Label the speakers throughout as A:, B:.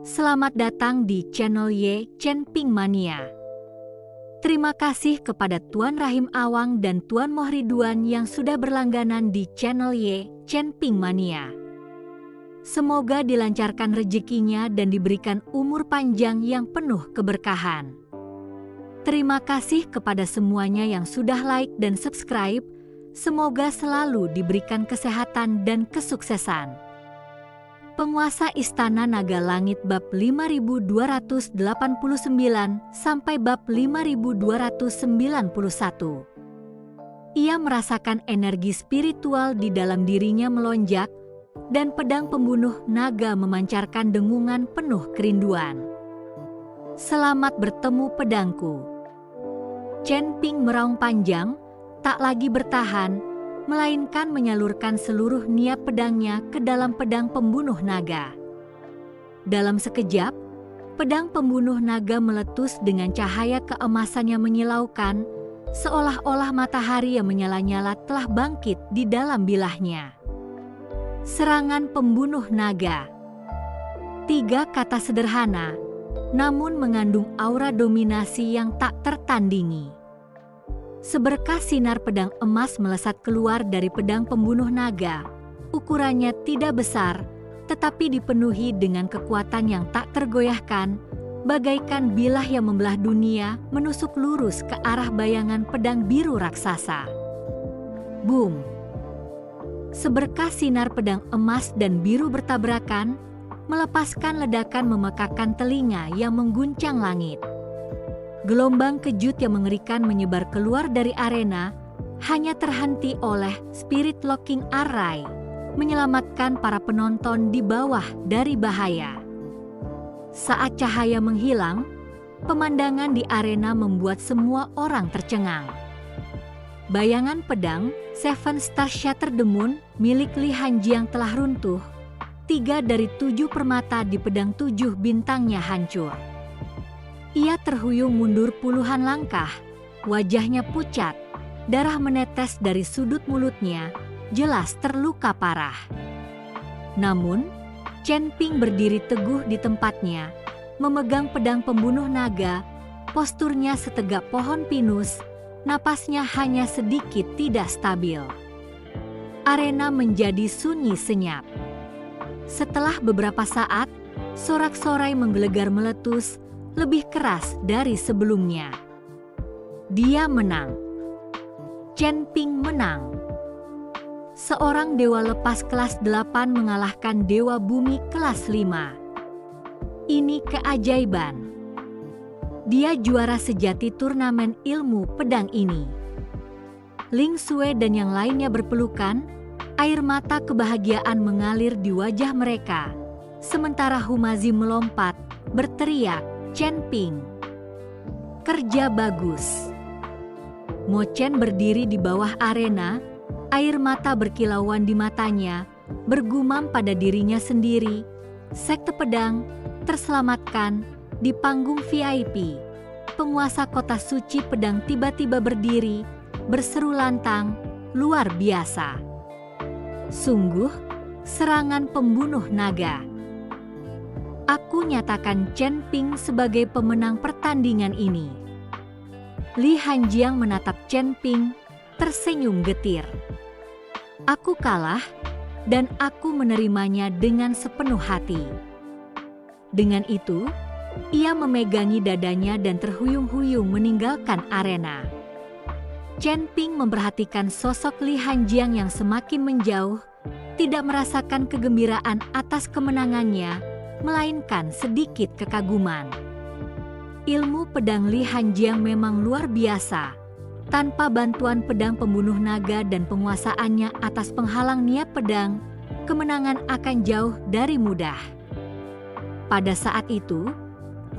A: Selamat datang di channel Ye Chen Ping Mania. Terima kasih kepada Tuan Rahim Awang dan Tuan Mohriduan yang sudah berlangganan di channel Ye Chen Ping Mania. Semoga dilancarkan rezekinya dan diberikan umur panjang yang penuh keberkahan. Terima kasih kepada semuanya yang sudah like dan subscribe. Semoga selalu diberikan kesehatan dan kesuksesan. Penguasa Istana Naga Langit bab 5289 sampai bab 5291. Ia merasakan energi spiritual di dalam dirinya melonjak, dan pedang pembunuh naga memancarkan dengungan penuh kerinduan. Selamat bertemu pedangku. Chen Ping meraung panjang, tak lagi bertahan, melainkan menyalurkan seluruh niat pedangnya ke dalam pedang pembunuh naga. Dalam sekejap, pedang pembunuh naga meletus dengan cahaya keemasannya menyilaukan, seolah-olah matahari yang menyala-nyala telah bangkit di dalam bilahnya. Serangan pembunuh naga. 3 kata sederhana, namun mengandung aura dominasi yang tak tertandingi. Seberkas sinar pedang emas melesat keluar dari pedang pembunuh naga. Ukurannya tidak besar, tetapi dipenuhi dengan kekuatan yang tak tergoyahkan, bagaikan bilah yang membelah dunia menusuk lurus ke arah bayangan pedang biru raksasa. Boom! Seberkas sinar pedang emas dan biru bertabrakan, melepaskan ledakan memekakan telinga yang mengguncang langit. Gelombang kejut yang mengerikan menyebar keluar dari arena, hanya terhenti oleh Spirit Locking Array, menyelamatkan para penonton di bawah dari bahaya. Saat cahaya menghilang, pemandangan di arena membuat semua orang tercengang. Bayangan pedang Seven Star Shattered the Moon milik Li Hanjiang telah runtuh. 3 dari 7 permata di pedang 7 bintangnya hancur. Ia terhuyung mundur puluhan langkah, wajahnya pucat, darah menetes dari sudut mulutnya, jelas terluka parah. Namun, Chen Ping berdiri teguh di tempatnya, memegang pedang pembunuh naga, posturnya setegak pohon pinus, napasnya hanya sedikit tidak stabil. Arena menjadi sunyi senyap. Setelah beberapa saat, sorak-sorai menggelegar meletus, lebih keras dari sebelumnya. Dia menang. Chen Ping menang. Seorang dewa lepas kelas 8 mengalahkan dewa bumi kelas 5. Ini keajaiban. Dia juara sejati turnamen ilmu pedang ini. Ling Sui dan yang lainnya berpelukan, air mata kebahagiaan mengalir di wajah mereka. Sementara Humazi melompat, berteriak, Chen Ping, kerja bagus. Mo Chen berdiri di bawah arena, air mata berkilauan di matanya, bergumam pada dirinya sendiri. Sekte pedang terselamatkan di panggung VIP. Penguasa kota suci pedang tiba-tiba berdiri, berseru lantang, luar biasa. Sungguh, serangan pembunuh naga. Aku nyatakan Chen Ping sebagai pemenang pertandingan ini. Li Hanjiang menatap Chen Ping, tersenyum getir. Aku kalah, dan aku menerimanya dengan sepenuh hati. Dengan itu, ia memegangi dadanya dan terhuyung-huyung meninggalkan arena. Chen Ping memperhatikan sosok Li Hanjiang yang semakin menjauh, tidak merasakan kegembiraan atas kemenangannya, melainkan sedikit kekaguman. Ilmu pedang Li Hanjiang memang luar biasa. Tanpa bantuan pedang pembunuh naga dan penguasaannya atas penghalang niat pedang, kemenangan akan jauh dari mudah. Pada saat itu,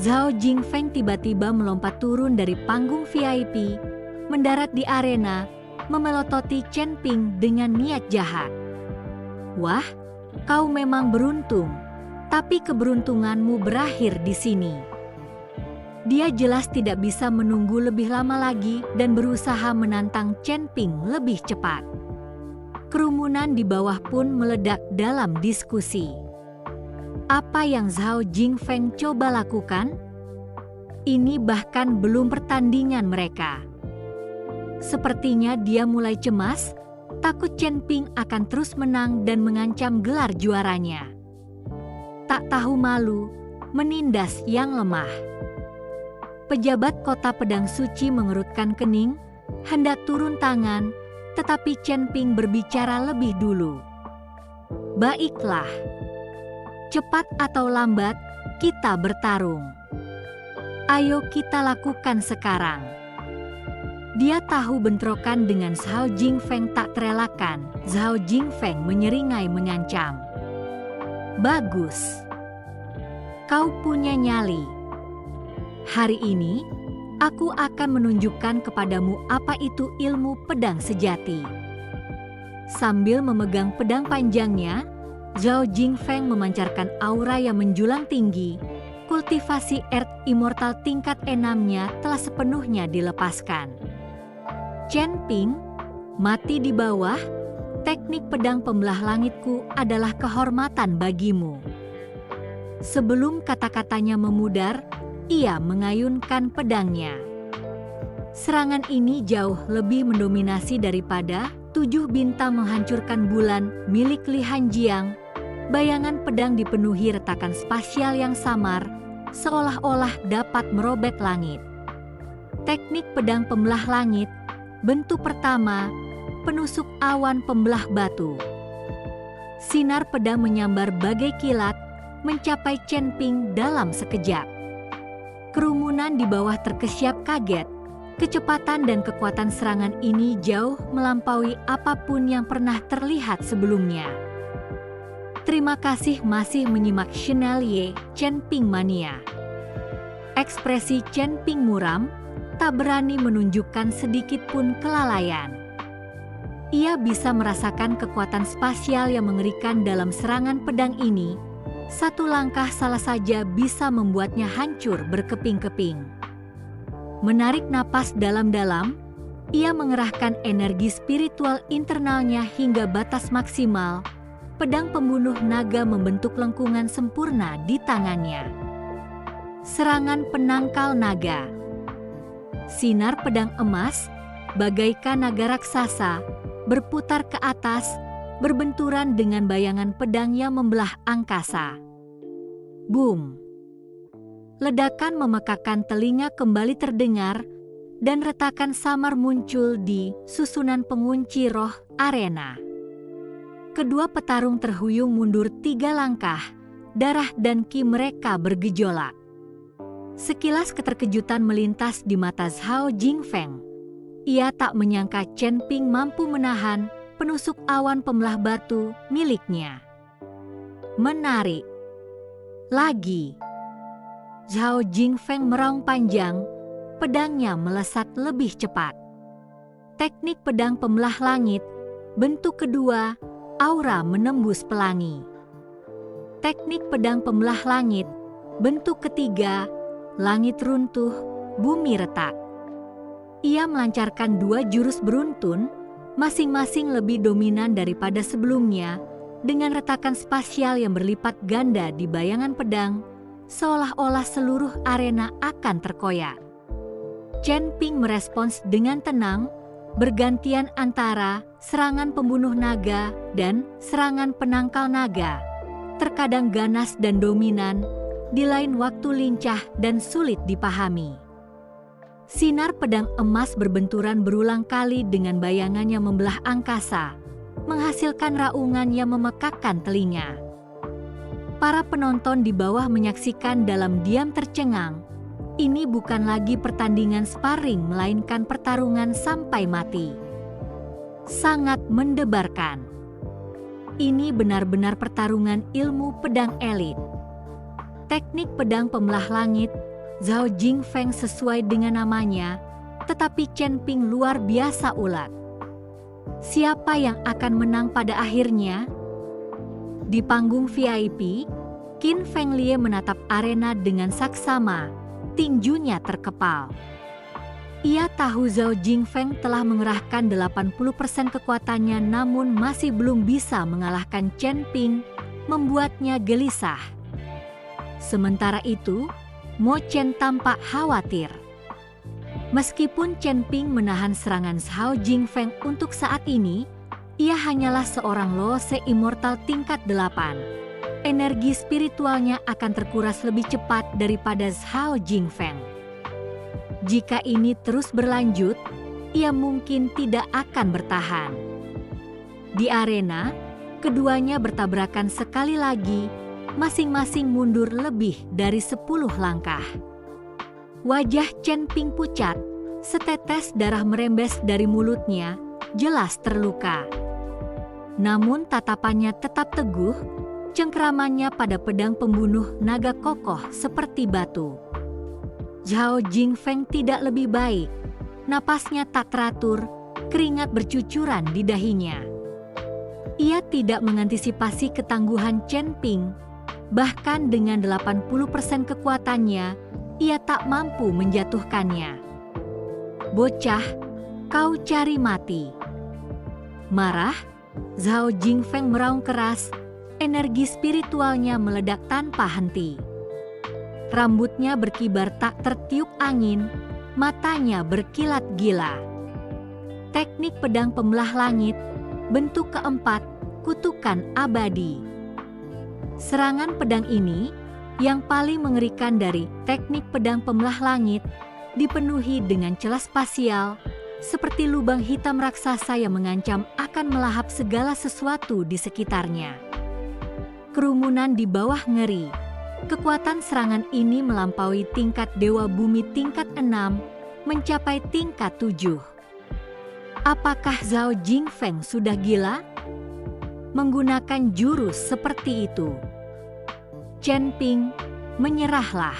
A: Zhao Jingfeng tiba-tiba melompat turun dari panggung VIP, mendarat di arena, memelototi Chen Ping dengan niat jahat. Wah, kau memang beruntung. Tapi keberuntunganmu berakhir di sini. Dia jelas tidak bisa menunggu lebih lama lagi dan berusaha menantang Chen Ping lebih cepat. Kerumunan di bawah pun meledak dalam diskusi. Apa yang Zhao Jingfeng coba lakukan? Ini bahkan belum pertandingan mereka. Sepertinya dia mulai cemas, takut Chen Ping akan terus menang dan mengancam gelar juaranya. Tak tahu malu, menindas yang lemah. Pejabat kota Pedang Suci mengerutkan kening, hendak turun tangan, tetapi Chen Ping berbicara lebih dulu. Baiklah, cepat atau lambat kita bertarung. Ayo kita lakukan sekarang. Dia tahu bentrokan dengan Zhao Jingfeng tak terelakkan. Zhao Jingfeng menyeringai mengancam. Bagus. Kau punya nyali. Hari ini, aku akan menunjukkan kepadamu apa itu ilmu pedang sejati. Sambil memegang pedang panjangnya, Zhao Jingfeng memancarkan aura yang menjulang tinggi. Kultivasi Earth Immortal tingkat 6-nya telah sepenuhnya dilepaskan. Chen Ping, mati di bawah, teknik pedang pembelah langitku adalah kehormatan bagimu. Sebelum kata-katanya memudar, ia mengayunkan pedangnya. Serangan ini jauh lebih mendominasi daripada 7 bintang menghancurkan bulan milik Li Hanjiang. Bayangan pedang dipenuhi retakan spasial yang samar, seolah-olah dapat merobek langit. Teknik pedang pembelah langit, bentuk pertama, penusuk awan pembelah batu. Sinar pedang menyambar bagai kilat, mencapai Chen Ping dalam sekejap. Kerumunan di bawah terkesiap kaget. Kecepatan dan kekuatan serangan ini jauh melampaui apapun yang pernah terlihat sebelumnya. Terima kasih masih menyimak Channel Chen Ping Mania. Ekspresi Chen Ping muram, tak berani menunjukkan sedikit pun kelalaian. Ia bisa merasakan kekuatan spasial yang mengerikan dalam serangan pedang ini. Satu langkah salah saja bisa membuatnya hancur berkeping-keping. Menarik napas dalam-dalam, ia mengerahkan energi spiritual internalnya hingga batas maksimal. Pedang pembunuh naga membentuk lengkungan sempurna di tangannya. Serangan penangkal naga. Sinar pedang emas, bagaikan naga raksasa, berputar ke atas, berbenturan dengan bayangan pedang yang membelah angkasa. Boom! Ledakan memekakan telinga kembali terdengar, dan retakan samar muncul di susunan pengunci roh arena. Kedua petarung terhuyung mundur 3 langkah, darah dan ki mereka bergejolak. Sekilas keterkejutan melintas di mata Zhao Jingfeng. Ia tak menyangka Chen Ping mampu menahan penusuk awan pembelah batu miliknya. Menarik. Lagi. Zhao Jingfeng meraung panjang, pedangnya melesat lebih cepat. Teknik pedang pembelah langit, bentuk kedua, aura menembus pelangi. Teknik pedang pembelah langit, bentuk ketiga, langit runtuh, bumi retak. Ia melancarkan 2 jurus beruntun, masing-masing lebih dominan daripada sebelumnya, dengan retakan spasial yang berlipat ganda di bayangan pedang, seolah-olah seluruh arena akan terkoyak. Chen Ping merespons dengan tenang, bergantian antara serangan pembunuh naga dan serangan penangkal naga, terkadang ganas dan dominan, di lain waktu lincah dan sulit dipahami. Sinar pedang emas berbenturan berulang kali dengan bayangan yang membelah angkasa, menghasilkan raungan yang memekakkan telinga. Para penonton di bawah menyaksikan dalam diam tercengang. Ini bukan lagi pertandingan sparring, melainkan pertarungan sampai mati. Sangat mendebarkan. Ini benar-benar pertarungan ilmu pedang elit. Teknik pedang pembelah langit, Zhao Jingfeng sesuai dengan namanya, tetapi Chen Ping luar biasa ulet. Siapa yang akan menang pada akhirnya? Di panggung VIP, Qin Fenglie menatap arena dengan saksama. Tinjunya terkepal. Ia tahu Zhao Jingfeng telah mengerahkan 80% kekuatannya namun masih belum bisa mengalahkan Chen Ping, membuatnya gelisah. Sementara itu, Mo Chen tampak khawatir. Meskipun Chen Ping menahan serangan Zhao Jingfeng untuk saat ini, ia hanyalah seorang Lose Immortal tingkat 8. Energi spiritualnya akan terkuras lebih cepat daripada Zhao Jingfeng. Jika ini terus berlanjut, ia mungkin tidak akan bertahan. Di arena, keduanya bertabrakan sekali lagi, masing-masing mundur lebih dari 10 langkah. Wajah Chen Ping pucat, setetes darah merembes dari mulutnya, jelas terluka. Namun tatapannya tetap teguh, cengkeramannya pada pedang pembunuh naga kokoh seperti batu. Zhao Jingfeng tidak lebih baik, napasnya tak teratur, keringat bercucuran di dahinya. Ia tidak mengantisipasi ketangguhan Chen Ping, bahkan dengan 80% kekuatannya, ia tak mampu menjatuhkannya. Bocah, kau cari mati. Marah, Zhao Jingfeng meraung keras, energi spiritualnya meledak tanpa henti. Rambutnya berkibar tak tertiup angin, matanya berkilat gila. Teknik pedang pembelah langit, bentuk keempat, kutukan abadi. Serangan pedang ini, yang paling mengerikan dari teknik pedang pembelah langit, dipenuhi dengan celah spasial, seperti lubang hitam raksasa yang mengancam akan melahap segala sesuatu di sekitarnya. Kerumunan di bawah ngeri. Kekuatan serangan ini melampaui tingkat Dewa Bumi tingkat 6, mencapai tingkat 7. Apakah Zhao Jingfeng sudah gila? Menggunakan jurus seperti itu. Chen Ping, menyerahlah.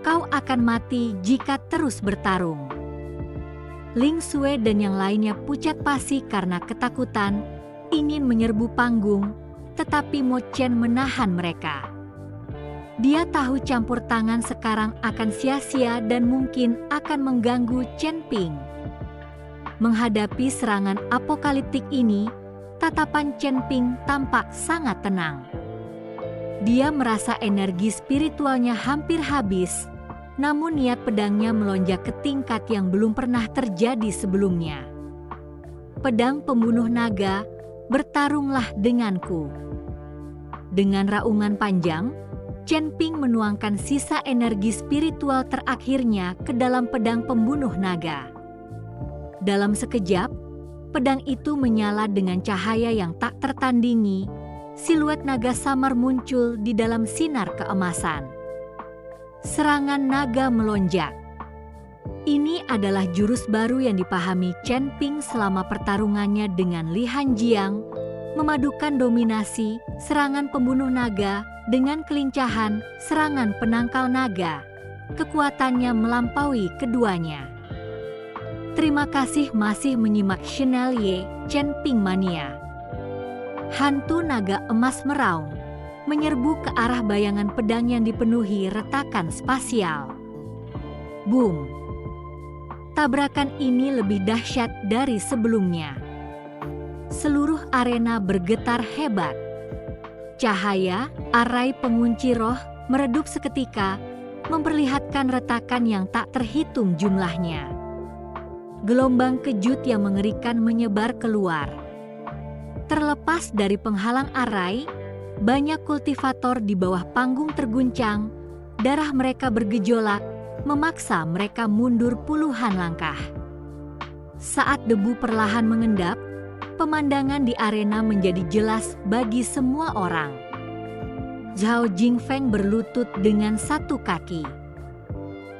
A: Kau akan mati jika terus bertarung. Ling Xue dan yang lainnya pucat pasi karena ketakutan, ingin menyerbu panggung, tetapi Mo Chen menahan mereka. Dia tahu campur tangan sekarang akan sia-sia dan mungkin akan mengganggu Chen Ping. Menghadapi serangan apokaliptik ini, tatapan Chen Ping tampak sangat tenang. Dia merasa energi spiritualnya hampir habis, namun niat pedangnya melonjak ke tingkat yang belum pernah terjadi sebelumnya. Pedang pembunuh naga, bertarunglah denganku. Dengan raungan panjang, Chen Ping menuangkan sisa energi spiritual terakhirnya ke dalam pedang pembunuh naga. Dalam sekejap, pedang itu menyala dengan cahaya yang tak tertandingi. Siluet naga samar muncul di dalam sinar keemasan. Serangan naga melonjak. Ini adalah jurus baru yang dipahami Chen Ping selama pertarungannya dengan Li Hanjiang, memadukan dominasi serangan pembunuh naga dengan kelincahan serangan penangkal naga. Kekuatannya melampaui keduanya. Terima kasih masih menyimak channel Ye Chen Ping Mania. Hantu naga emas meraung, menyerbu ke arah bayangan pedang yang dipenuhi retakan spasial. Boom! Tabrakan ini lebih dahsyat dari sebelumnya. Seluruh arena bergetar hebat. Cahaya, arai pengunci roh, meredup seketika, memperlihatkan retakan yang tak terhitung jumlahnya. Gelombang kejut yang mengerikan menyebar keluar. Terlepas dari penghalang arai, banyak kultivator di bawah panggung terguncang, darah mereka bergejolak, memaksa mereka mundur puluhan langkah. Saat debu perlahan mengendap, pemandangan di arena menjadi jelas bagi semua orang. Zhao Jingfeng berlutut dengan satu kaki.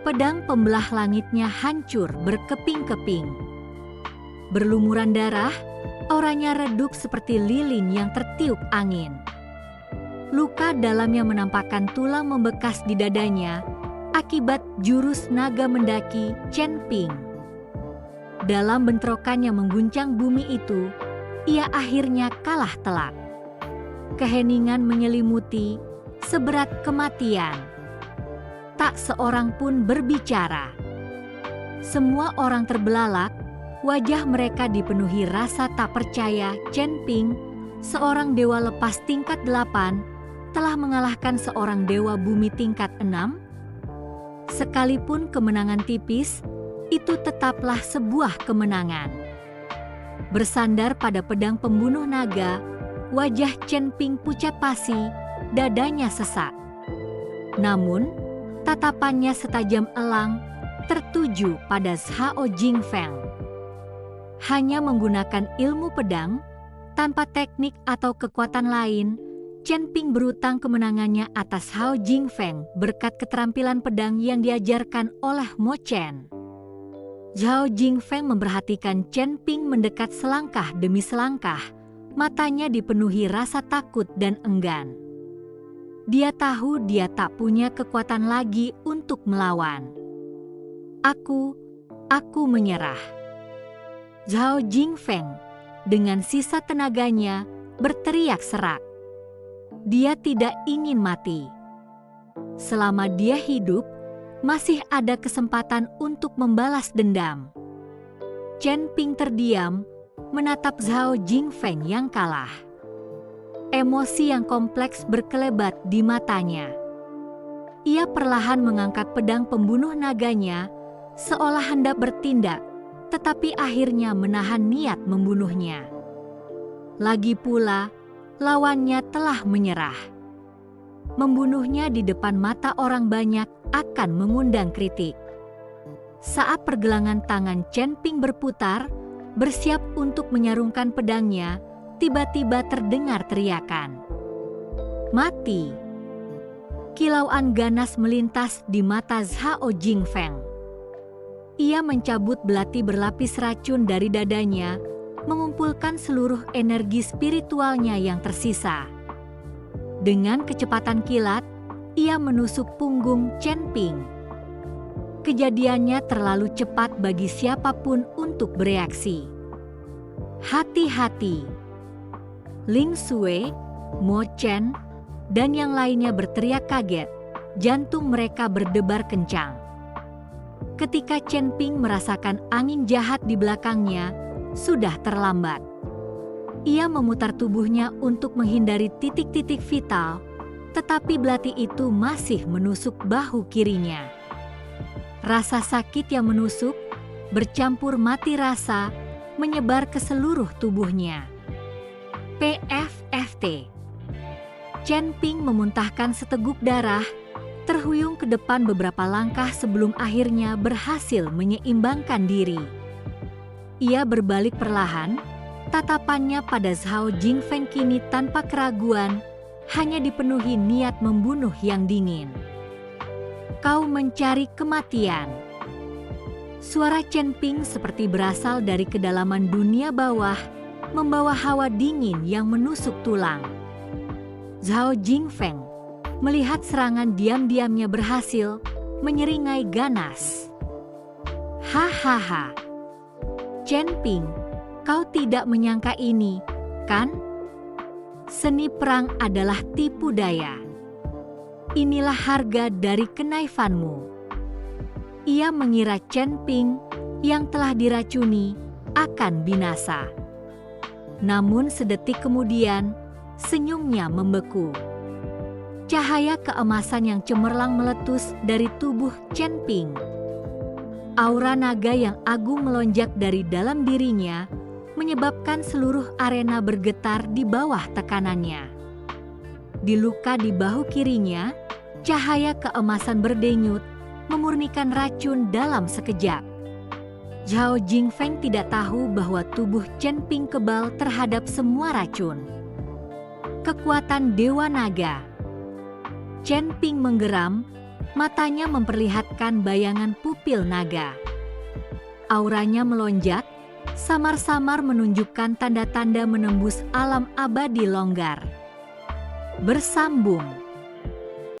A: Pedang pembelah langitnya hancur berkeping-keping. Berlumuran darah, auranya redup seperti lilin yang tertiup angin. Luka dalamnya menampakkan tulang membekas di dadanya akibat jurus naga mendaki Chen Ping. Dalam bentrokan yang mengguncang bumi itu, ia akhirnya kalah telak. Keheningan menyelimuti, seberat kematian. Tak seorang pun berbicara. Semua orang terbelalak. Wajah mereka dipenuhi rasa tak percaya Chen Ping, seorang dewa lepas tingkat 8, telah mengalahkan seorang dewa bumi tingkat 6? Sekalipun kemenangan tipis, itu tetaplah sebuah kemenangan. Bersandar pada pedang pembunuh naga, wajah Chen Ping pucat pasi, dadanya sesak. Namun, tatapannya setajam elang tertuju pada Zhao Jingfeng. Hanya menggunakan ilmu pedang, tanpa teknik atau kekuatan lain, Chen Ping berutang kemenangannya atas Zhao Jingfeng berkat keterampilan pedang yang diajarkan oleh Mo Chen. Zhao Jingfeng memperhatikan Chen Ping mendekat selangkah demi selangkah, matanya dipenuhi rasa takut dan enggan. Dia tahu dia tak punya kekuatan lagi untuk melawan. Aku menyerah. Zhao Jingfeng dengan sisa tenaganya berteriak serak. Dia tidak ingin mati. Selama dia hidup, masih ada kesempatan untuk membalas dendam. Chen Ping terdiam, menatap Zhao Jingfeng yang kalah. Emosi yang kompleks berkelebat di matanya. Ia perlahan mengangkat pedang pembunuh naganya, seolah hendak bertindak, tetapi akhirnya menahan niat membunuhnya. Lagi pula, lawannya telah menyerah. Membunuhnya di depan mata orang banyak akan mengundang kritik. Saat pergelangan tangan Chen Ping berputar, bersiap untuk menyarungkan pedangnya, tiba-tiba terdengar teriakan. Mati! Kilauan ganas melintas di mata Zhao Jingfeng. Ia mencabut belati berlapis racun dari dadanya, mengumpulkan seluruh energi spiritualnya yang tersisa. Dengan kecepatan kilat, ia menusuk punggung Chen Ping. Kejadiannya terlalu cepat bagi siapapun untuk bereaksi. Hati-hati! Ling Sui, Mo Chen, dan yang lainnya berteriak kaget. Jantung mereka berdebar kencang. Ketika Chen Ping merasakan angin jahat di belakangnya, sudah terlambat. Ia memutar tubuhnya untuk menghindari titik-titik vital, tetapi belati itu masih menusuk bahu kirinya. Rasa sakit yang menusuk, bercampur mati rasa, menyebar ke seluruh tubuhnya. PFFT. Chen Ping memuntahkan seteguk darah, terhuyung ke depan beberapa langkah sebelum akhirnya berhasil menyeimbangkan diri. Ia berbalik perlahan, tatapannya pada Zhao Jingfeng kini tanpa keraguan, hanya dipenuhi niat membunuh yang dingin. Kau mencari kematian. Suara Chen Ping seperti berasal dari kedalaman dunia bawah, membawa hawa dingin yang menusuk tulang. Zhao Jingfeng melihat serangan diam-diamnya berhasil, menyeringai ganas. Hahaha. Chen Ping, kau tidak menyangka ini, kan? Seni perang adalah tipu daya. Inilah harga dari kenaifanmu. Ia mengira Chen Ping yang telah diracuni akan binasa. Namun sedetik kemudian, senyumnya membeku. Cahaya keemasan yang cemerlang meletus dari tubuh Chen Ping. Aura naga yang agung melonjak dari dalam dirinya, menyebabkan seluruh arena bergetar di bawah tekanannya. Di luka di bahu kirinya, cahaya keemasan berdenyut, memurnikan racun dalam sekejap. Zhao Jingfeng tidak tahu bahwa tubuh Chen Ping kebal terhadap semua racun. Kekuatan Dewa Naga. Chen Ping menggeram, matanya memperlihatkan bayangan pupil naga. Auranya melonjak, samar-samar menunjukkan tanda-tanda menembus alam abadi longgar. Bersambung.